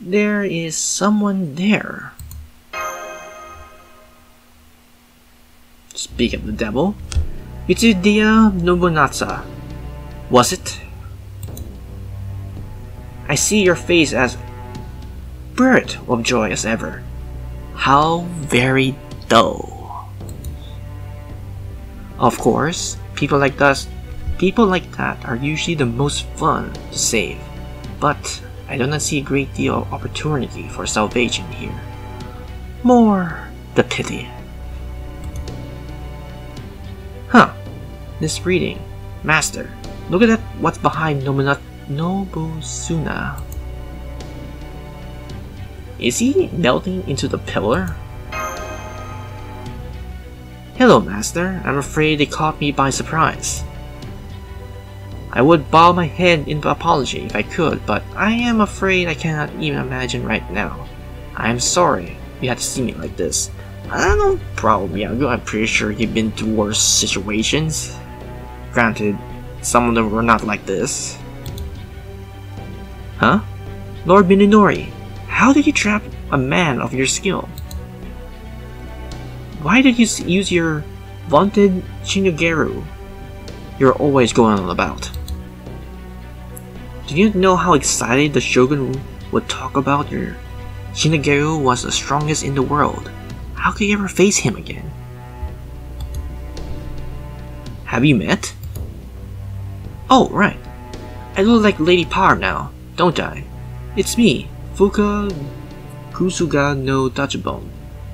there is someone there. Speak of the devil, Mitsudiya Nobunatsu, was it? I see your face as brilliant of joy as ever. How very dull. Of course, people like that are usually the most fun to save, but I do not see a great deal of opportunity for salvation here. More the pity. Huh. This reading. Master, look at what's behind Nobusuna. Is he melting into the pillar? Hello, Master. I'm afraid they caught me by surprise. I would bow my head in apology if I could, but I am afraid I cannot even imagine right now. I am sorry you had to see me like this. No problem, Yago. I'm pretty sure you've been through worse situations. Granted, some of them were not like this. Huh? Lord Minonori, how did you trap a man of your skill? Why did you use your vaunted Shinogeru you're always going on about? Do you know how excited the Shogun would talk about your Shinogeru was the strongest in the world? How could you ever face him again? Have you met? Oh, right. I look like Lady Power now, don't I? It's me, Fuka Kusuga no Tachibone,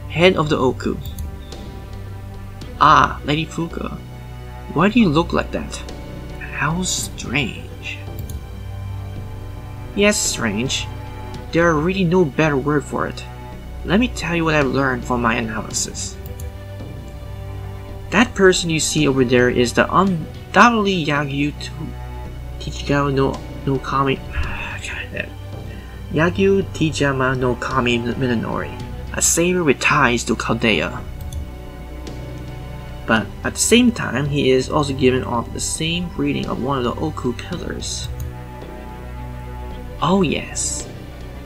head of the Ooku. Ah, Lady Fuka. Why do you look like that? How strange. Yes, strange. There are really no better word for it. Let me tell you what I've learned from my analysis. That person you see over there is the undoubtedly Yagyu Tokugawa no Kami. Yagyu Tijama no Kami Minonori, a sailor with ties to Chaldea. But at the same time, he is also given off the same reading of one of the Ooku pillars. Oh yes,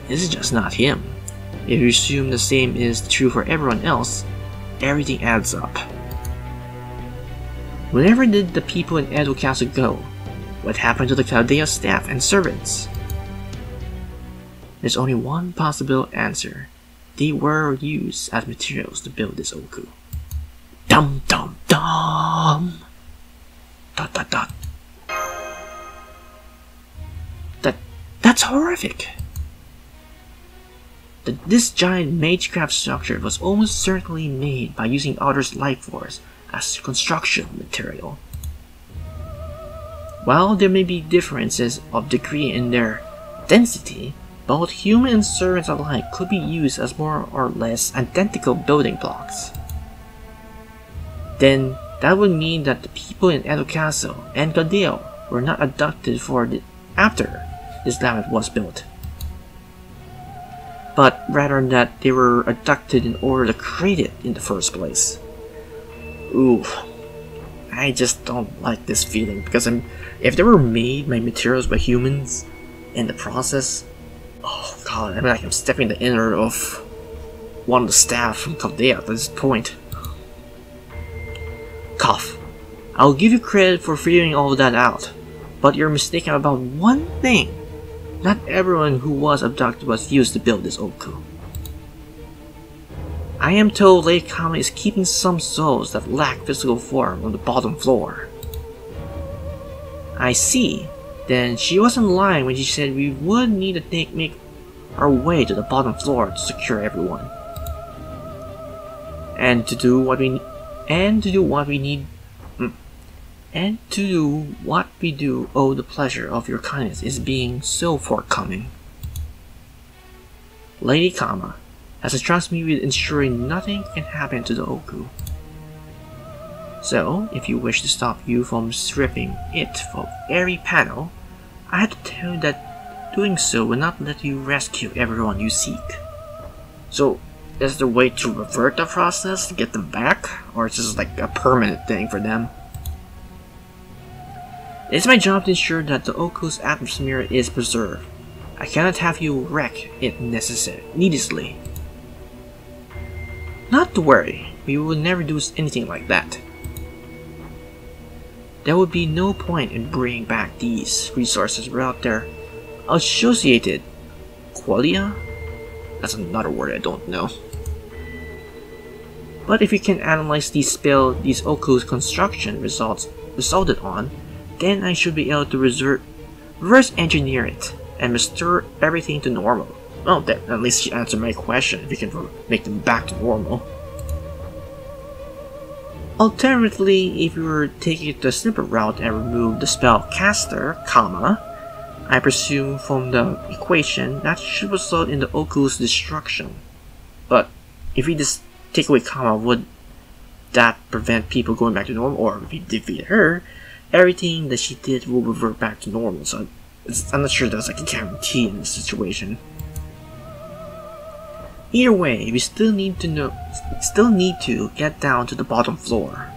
this is just not him. If you assume the same is true for everyone else, everything adds up. Whenever did the people in Edo Castle go? What happened to the Chaldea staff and servants? There's only one possible answer. They were used as materials to build this Ooku. Dum dum dum! Dot dot dot. That's horrific! This giant magecraft structure was almost certainly made by using others' life force as construction material. While there may be differences of degree in their density, both human and servants alike could be used as more or less identical building blocks. Then that would mean that the people in Edo Castle and Chaldea were not abducted after this labyrinth was built, but rather that they were abducted in order to create it in the first place. Ooh, I just don't like this feeling, because if they were made by materials by humans in the process, oh god, I mean, like I'm stepping the inner of one of the staff from Chaldea at this point. Cough. I'll give you credit for figuring all that out, but you're mistaken about one thing. Not everyone who was abducted was used to build this Ooku. I am told Lady Kama is keeping some souls that lack physical form on the bottom floor. I see. Then she wasn't lying when she said we would need to make our way to the bottom floor to secure everyone. And to do what we do owe the pleasure of your kindness is being so forthcoming. Lady Kama has entrusted me with ensuring nothing can happen to the Ooku. So, if you wish to stop you from stripping it from every panel, I have to tell you that doing so will not let you rescue everyone you seek. So, is there a way to revert the process to get them back? Or is this like a permanent thing for them? It's my job to ensure that the Ooku's atmosphere is preserved. I cannot have you wreck it needlessly. Not to worry, we will never do anything like that. There would be no point in bringing back these resources without their associated qualia? That's another word I don't know. But if we can analyze these Ooku's construction resulted on, then I should be able to reverse engineer it and restore everything to normal. Well, that at least you answered my question, if we can make them back to normal. Alternatively, if we were taking the simpler route and remove the spell caster, I presume from the equation that should result in the Ooku's destruction. But if we just take away would that prevent people going back to normal? Or if we defeat her, everything that she did will revert back to normal. So I'm not sure that's like a guarantee in this situation. Either way, we still need to get down to the bottom floor.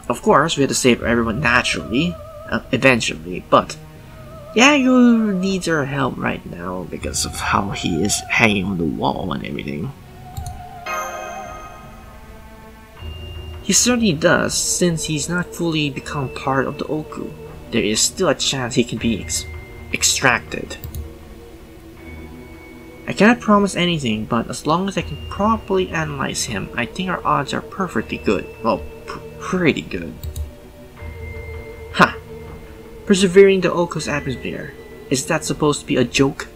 Of course, we have to save everyone naturally, eventually, but Yagu needs our help right now because of how he is hanging on the wall and everything. He certainly does, since he's not fully become part of the Ooku. There is still a chance he can be extracted. I cannot promise anything, but as long as I can properly analyze him, I think our odds are perfectly good. Well, pretty good. Ha! Persevering the Ooku's atmosphere. Is that supposed to be a joke?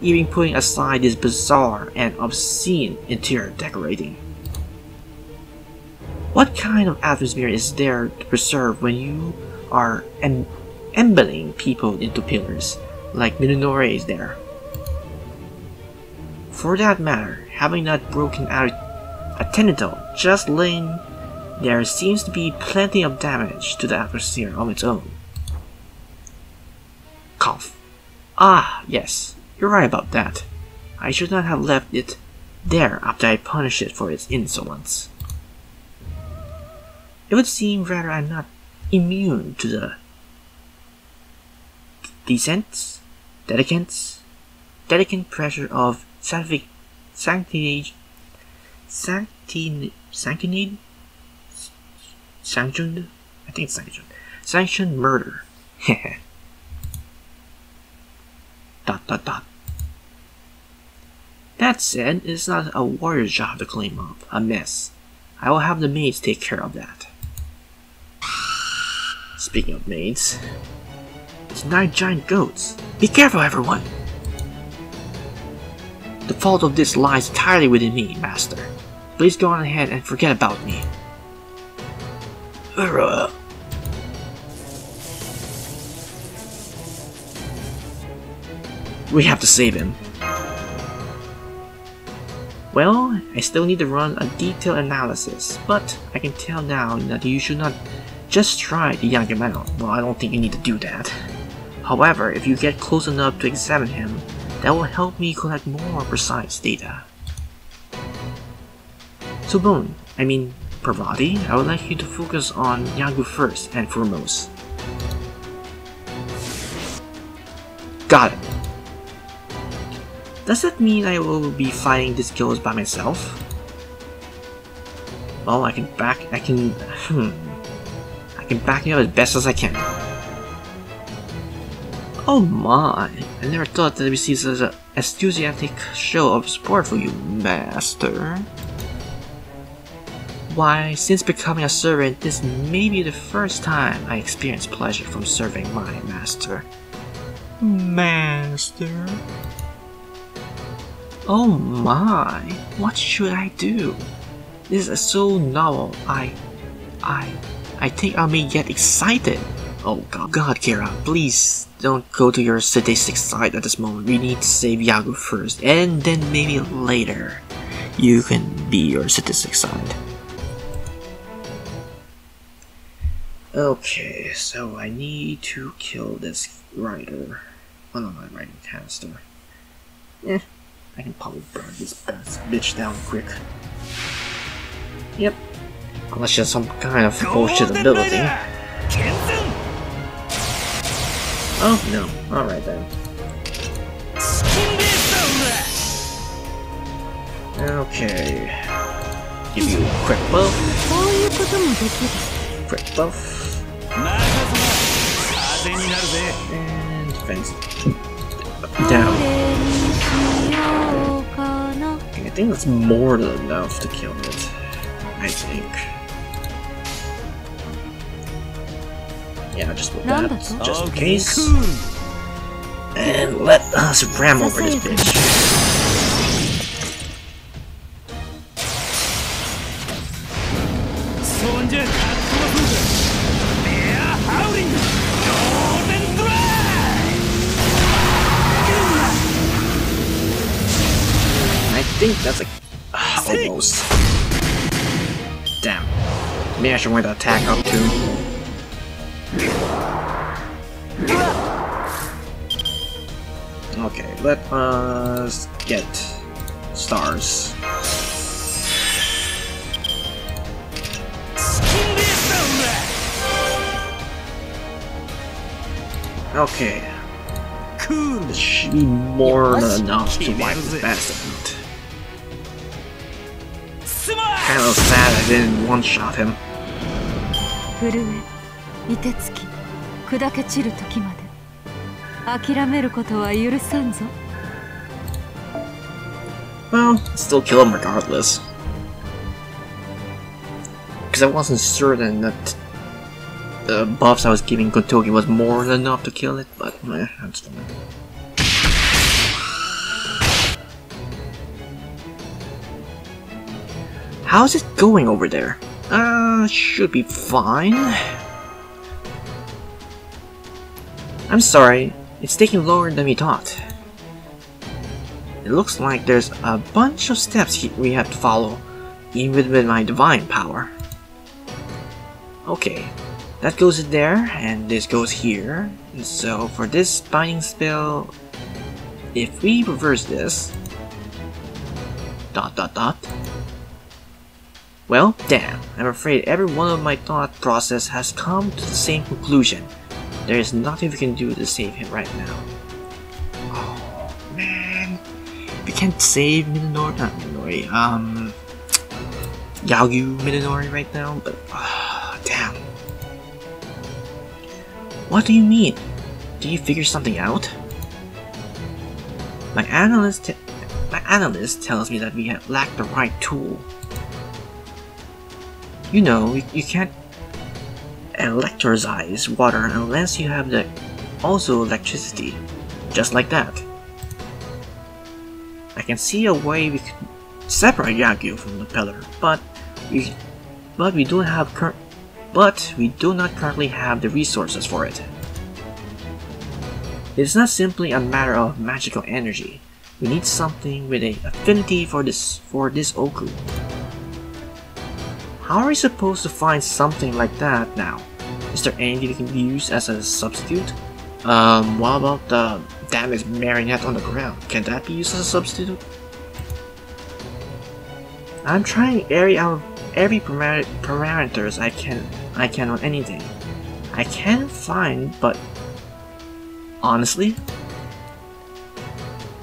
Even putting aside this bizarre and obscene interior decorating. What kind of atmosphere is there to preserve when you are embedding people into pillars, like Minotaur is there? For that matter, having that broken out a tentacle just laying there seems to be plenty of damage to the atmosphere on its own. Cough. Ah, yes, you're right about that. I should not have left it there after I punished it for its insolence. It would seem rather I'm not immune to the delicate pressure of sanctioned murder. ... That said, it's not a warrior's job to clean up a mess. I will have the maids take care of that. Speaking of maids, it's 9 giant goats. Be careful, everyone! The fault of this lies entirely within me, Master. Please go on ahead and forget about me. We have to save him. Well, I still need to run a detailed analysis, but I can tell now that you should not just try the younger man. Well, I don't think you need to do that. However, if you get close enough to examine him, that will help me collect more precise data. So Parvati, I would like you to focus on Yagu first and foremost. Got it. Does that mean I will be fighting these ghosts by myself? Well, I can back you up as best as I can. Oh my! I never thought that we see such an enthusiastic show of support for you, Master. Why, since becoming a servant, this may be the first time I experience pleasure from serving my master. Master? Oh my, what should I do? This is so novel, I think I may get excited. Oh God, Kaira, please don't go to your sadistic side at this moment. We need to save Yagu first, and then maybe later you can be your sadistic side. Okay, so I need to kill this rider. Oh no, not riding caster. I can probably burn this bitch down quick. Yep. Unless she has some kind of bullshit ability. Oh no, alright then. Okay. Give you a quick buff. Quick buff. And defense. Down. Okay, I think that's more than enough to kill it. I think. Yeah, just with that, just in case. And let us ram over this bitch. I think that's like almost. Damn. Maybe I should wear the attack up too. Okay, let us get stars. Okay. This should be more than enough to wipe this bastard out. Kind of sad I didn't one-shot him. Well, still kill him regardless. Because I wasn't certain that the buffs I was giving Gontoki was more than enough to kill it, but that's fine. How's it going over there? Should be fine. I'm sorry, it's taking longer than we thought. It looks like there's a bunch of steps we have to follow, even with my divine power. Okay, that goes in there, and this goes here. And so for this binding spell, if we reverse this, ... Well, damn, I'm afraid every one of my thought process has come to the same conclusion. There is nothing we can do to save him right now. Oh, man. We can't save Minonori, not Minonori, Yaoyu Minonori right now, but, damn. What do you mean? Do you figure something out? My analyst tells me that we have lacked the right tool. You know, you can't electrolyze water unless you have also electricity, just like that. I can see a way we could separate Yaoyu from the pillar, but we do not currently have the resources for it. It is not simply a matter of magical energy. We need something with an affinity for this Ooku. How are we supposed to find something like that now? Is there anything we can use as a substitute? What about the damaged marionette on the ground? Can that be used as a substitute? I'm trying every parameters I can on anything. I can't find, but honestly,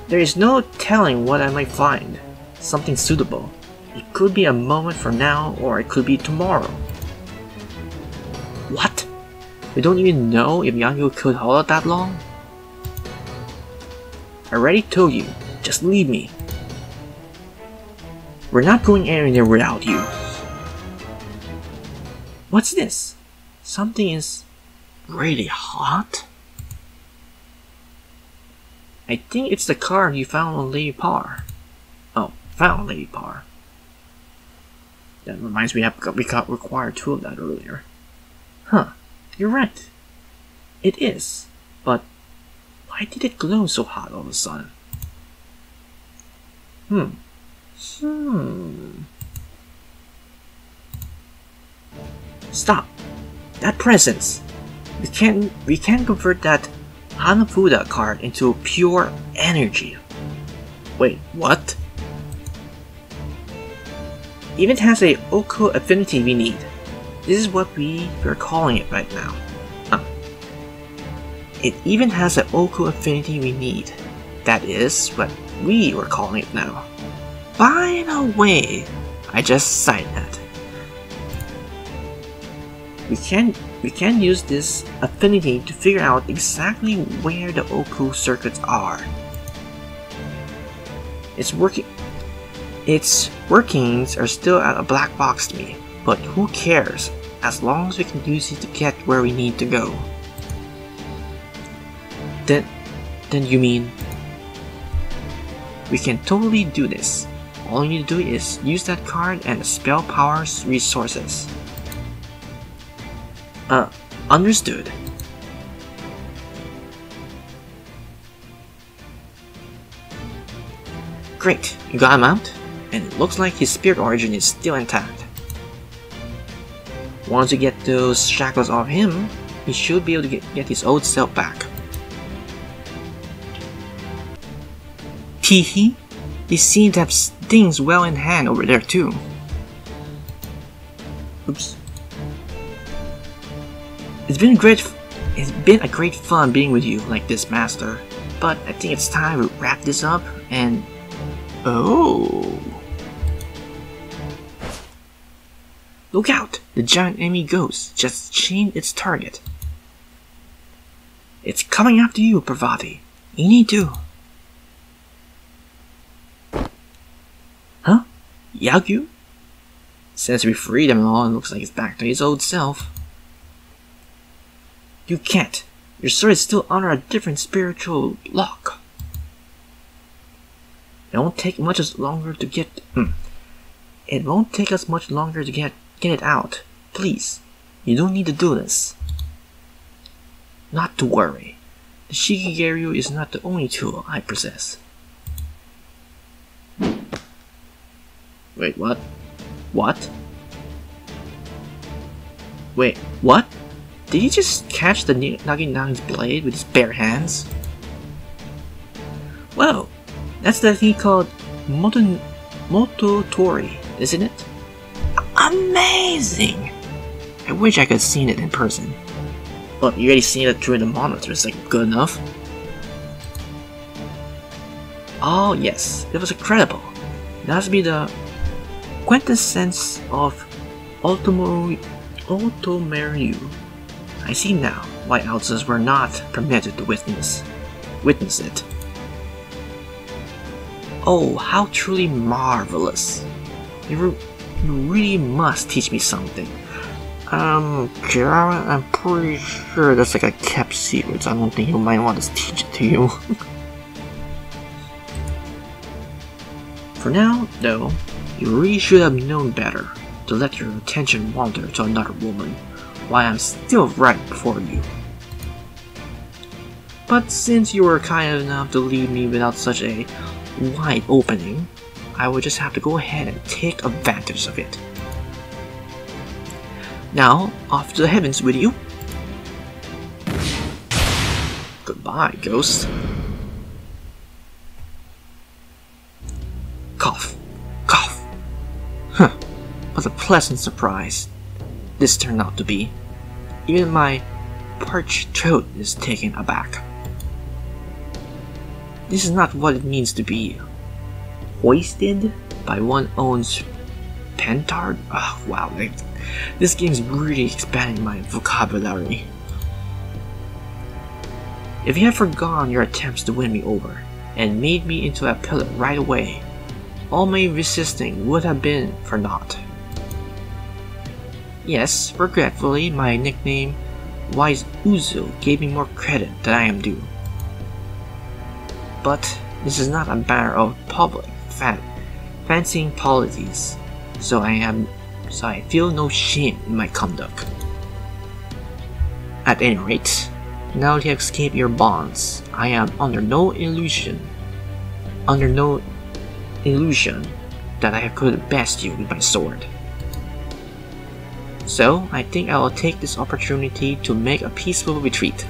there is no telling what I might find. Something suitable. It could be a moment from now, or it could be tomorrow. What? We don't even know if Yaoyu could hold out that long? I already told you, just leave me. We're not going anywhere without you. What's this? Something is really hot? I think it's the card you found on Lady Par. Oh, found Lady Par. That reminds me we got required 2 of that earlier. Huh, you're right. It is, but why did it glow so hot all of a sudden? Stop! That presence! We can't convert that Hanafuda card into pure energy. Wait, what? Even has a Ooku affinity we need. This is what we're calling it right now. It even has an Ooku affinity we need. That is what we were calling it now. By the way, I just cited that. We can use this affinity to figure out exactly where the Ooku circuits are. Its workings are still a black box to me, but who cares, as long as we can use it to get where we need to go. Then you mean we can totally do this. All you need to do is use that card and the spell power's resources. Understood. Great, you got him out, and it looks like his spirit origin is still intact. Once you get those shackles off him, he should be able to get his old self back. Teehee, they seem to have things well in hand over there too. Oops. It's been a great fun being with you like this, Master, but I think it's time to wrap this up and... Oh! Look out! The giant enemy ghost just changed its target. It's coming after you, Parvati. You need to... Huh? Yagyu? Since we freed him and all, it looks like he's back to his old self. You can't. Your sword is still under a different spiritual lock. It won't take much longer to get... It won't take us much longer to get it out. Please, you don't need to do this. Not to worry. The Shikigeryu is not the only tool I possess. Wait, what? What? Wait, what? Did he just catch the Naginaga's blade with his bare hands? Well, that's the thing called Mototori, isn't it? Amazing! I wish I could have seen it in person. Well, you already seen it through the monitor, it's like good enough. Oh yes, it was incredible. It has to be the quintessence of Otomeru. I see now why outsiders were not permitted to witness it. Oh, how truly marvelous! You really must teach me something. Kaira, I'm pretty sure that's like a kept secret, so I don't think you might want to teach it to you. For now, though, you really should have known better to let your attention wander to another woman while I'm still right before you. But since you were kind enough to leave me without such a wide opening, I will just have to go ahead and take advantage of it. Now, off to the heavens with you. Goodbye, ghost. Cough. Cough. Huh. What a pleasant surprise this turned out to be. Even my parched throat is taken aback. This is not what it means to be hoisted by one's own pentard. Oh, wow, this game's really expanding my vocabulary. If you had forgone your attempts to win me over and made me into a pillar right away, all my resisting would have been for naught. Yes, regretfully, my nickname Wise Uzu gave me more credit than I am due. But this is not a matter of public fancying polities, so I feel no shame in my conduct. At any rate, now that you have escaped your bonds, I am under no illusion that I could best you with my sword. So, I think I will take this opportunity to make a peaceful retreat.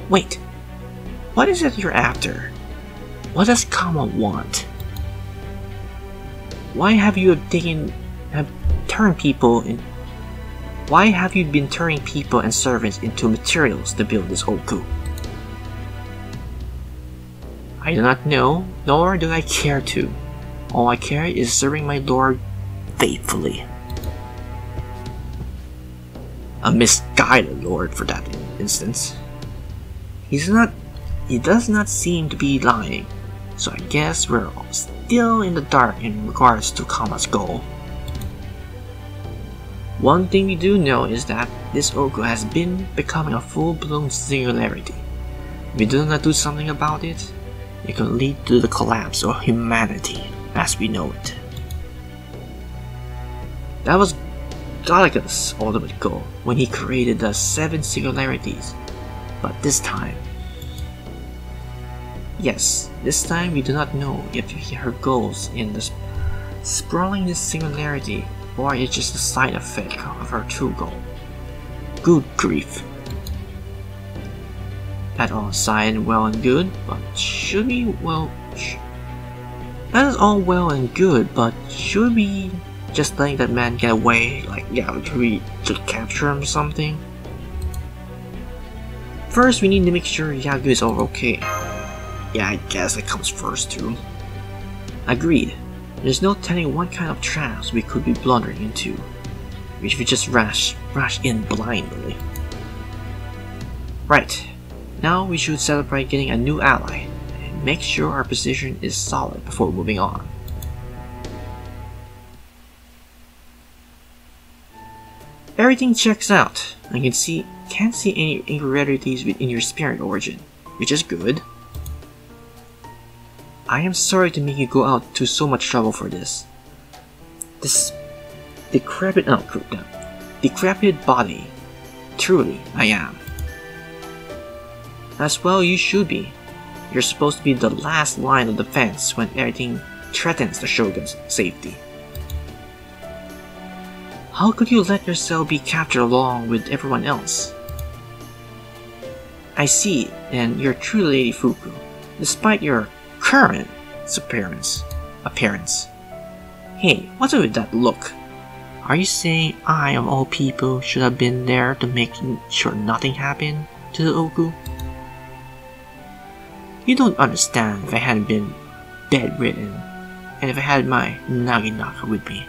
Wait, what is it you're after? What does Kama want? Why have you been turning people and servants into materials to build this Ooku? I do not know, nor do I care to. All I care is serving my lord faithfully. A misguided lord for that instance. He does not seem to be lying, so I guess we're still in the dark in regards to Kama's goal. One thing we do know is that this Ooku has been becoming a full-blown singularity. If we do not do something about it, it could lead to the collapse of humanity as we know it. That was Galactus' ultimate goal when he created the 7 singularities, but this time... Yes, this time we do not know if her goals in the sprawling this singularity or it's just a side effect of her true goal. Good grief. That all side well and good, but should we, well... That is all well and good, but should we just letting that man get away? Like, yeah, should we just capture him or something? First, we need to make sure Yagu is all okay. Yeah, I guess that comes first too. Agreed. There's no telling what kind of traps we could be blundering into, if we just rush in blindly. Right. Now we should celebrate getting a new ally, and make sure our position is solid before moving on. Everything checks out. I can't see any irregularities within your spirit origin, which is good. I am sorry to make you go out to so much trouble for this. This decrepit body. Truly, I am. As well you should be. You're supposed to be the last line of defense when everything threatens the Shogun's safety. How could you let yourself be captured along with everyone else? I see, and you're true Lady Fuku, despite your current appearance. Hey, what's with that look? Are you saying I, of all people, should have been there to make sure nothing happened to the Ooku? You don't understand if I hadn't been bedridden, and if I had my Naginata with me.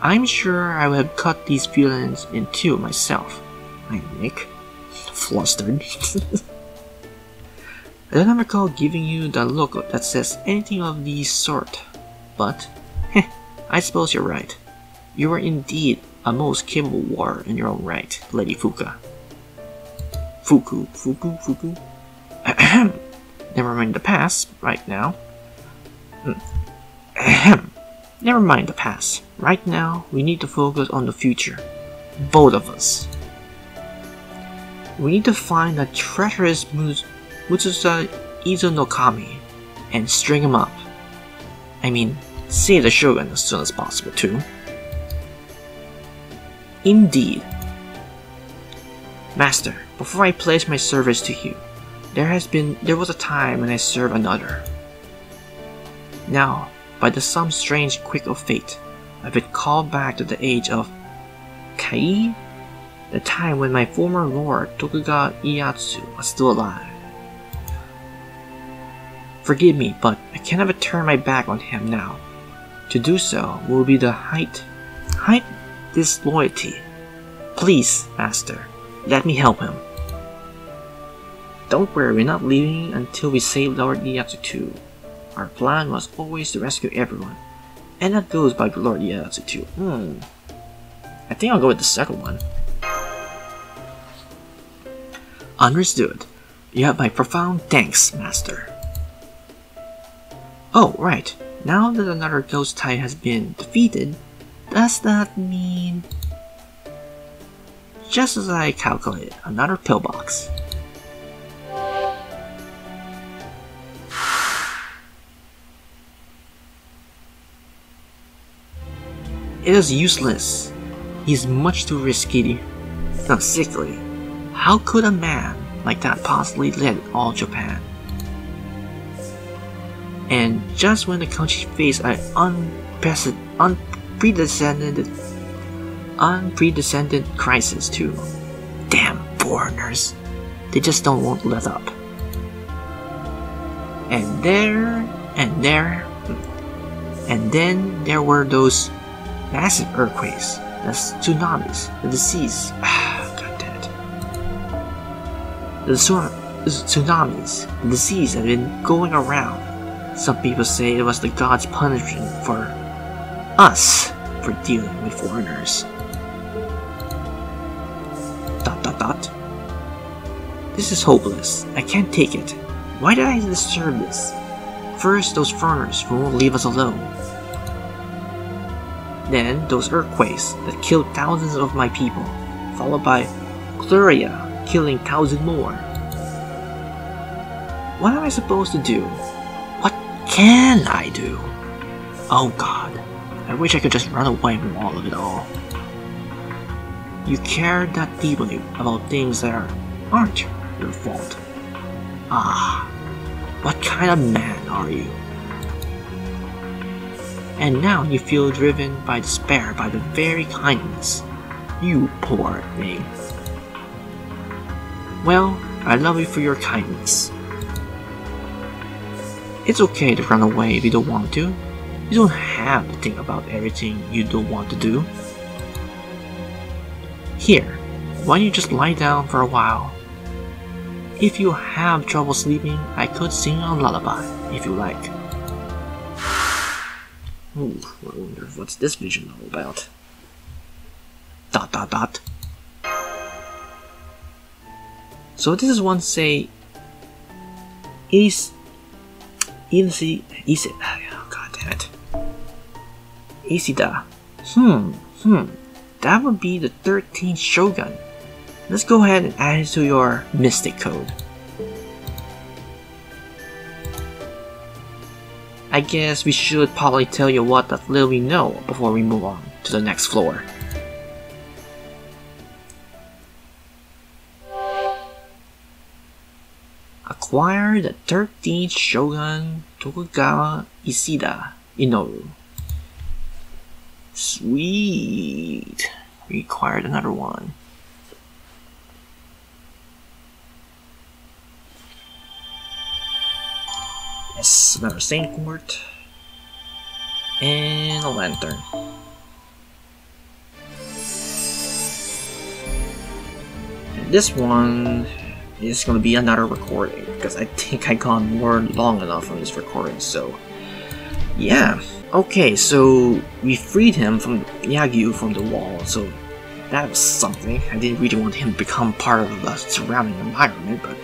I'm sure I would have cut these feelings in two myself. I Nick. Flustered. I don't recall giving you the look that says anything of the sort, but I suppose you're right. You are indeed a most capable warrior in your own right, Lady Fuku. Fuku. Never mind the past, right now. Never mind the past. Right now, we need to focus on the future. Both of us. We need to find the treacherous Mutsusa Izo no Kami and string him up. I mean, save the Shogun as soon as possible too. Indeed. Master, before I place my service to you, there was a time when I served another. Now, by some strange quick of fate, I've been called back to the age of Kaira, the time when my former lord Tokugawa was still alive. Forgive me, but I can never turn my back on him now. To do so will be the height disloyalty. Please, Master, let me help him. Don't worry, we're not leaving until we save Lord Ieyasu too. Our plan was always to rescue everyone, and that goes by Lord Ieyasu too. I think I'll go with the second one. Understood. You have my profound thanks, Master. Oh, right. Now that another ghost type has been defeated, does that mean... Just as I calculated, another pillbox. It is useless. He's much too risky. Not sickly. How could a man like that possibly lead all Japan? And just when the country faced an unprecedented crisis too. Damn foreigners. They just won't let up. And there And then there were those massive earthquakes, the tsunamis, the disease. God damn it. The tsunamis, the disease had been going around. Some people say it was the gods' punishment for us for dealing with foreigners. ... This is hopeless. I can't take it. Why did I disturb this? First, those foreigners who won't leave us alone. Then, those earthquakes that killed thousands of my people, followed by Cluria killing thousands more. What am I supposed to do? What can I do? Oh God, I wish I could just run away from all of it all. You care that deeply about things that aren't your fault. Ah, what kind of man are you? And now you feel driven by despair by the very kindness. You poor thing. Well, I love you for your kindness. It's okay to run away if you don't want to. You don't have to think about everything you don't want to do. Here, why don't you just lie down for a while? If you have trouble sleeping, I could sing a lullaby, if you like. Ooh, I wonder what's this vision all about. ... So this is one say... Oh god damn it. Isida. That would be the 13th Shogun. Let's go ahead and add it to your Mystic Code. I guess we should probably tell you what little we know before we move on to the next floor. Acquire the 13th Shogun Tokugawa Isida Inoru. Sweet. We acquired another one. Yes, another Saint Port. And a lantern. And this one is going to be another recording, because I think I got more long enough from this recording, so yeah. Okay, so we freed him from Yagyu from the wall, so that was something. I didn't really want him to become part of the surrounding environment, but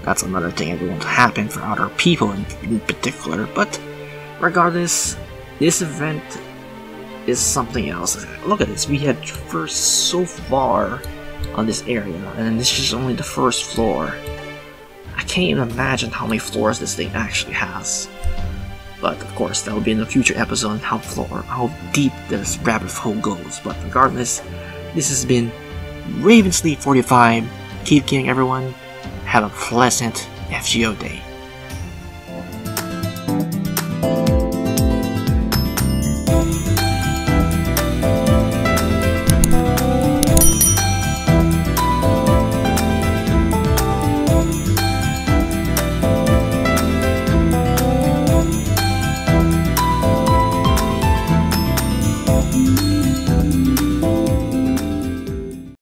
that's another thing I don't want to happen for other people in particular. But regardless, this event is something else. Look at this, we had traversed so far on this area, and this is only the first floor. I can't even imagine how many floors this thing actually has. But of course, that will be in a future episode how deep this rabbit hole goes. But regardless, this has been Ravensleep 45. Keep gaming, everyone. Have a pleasant FGO day.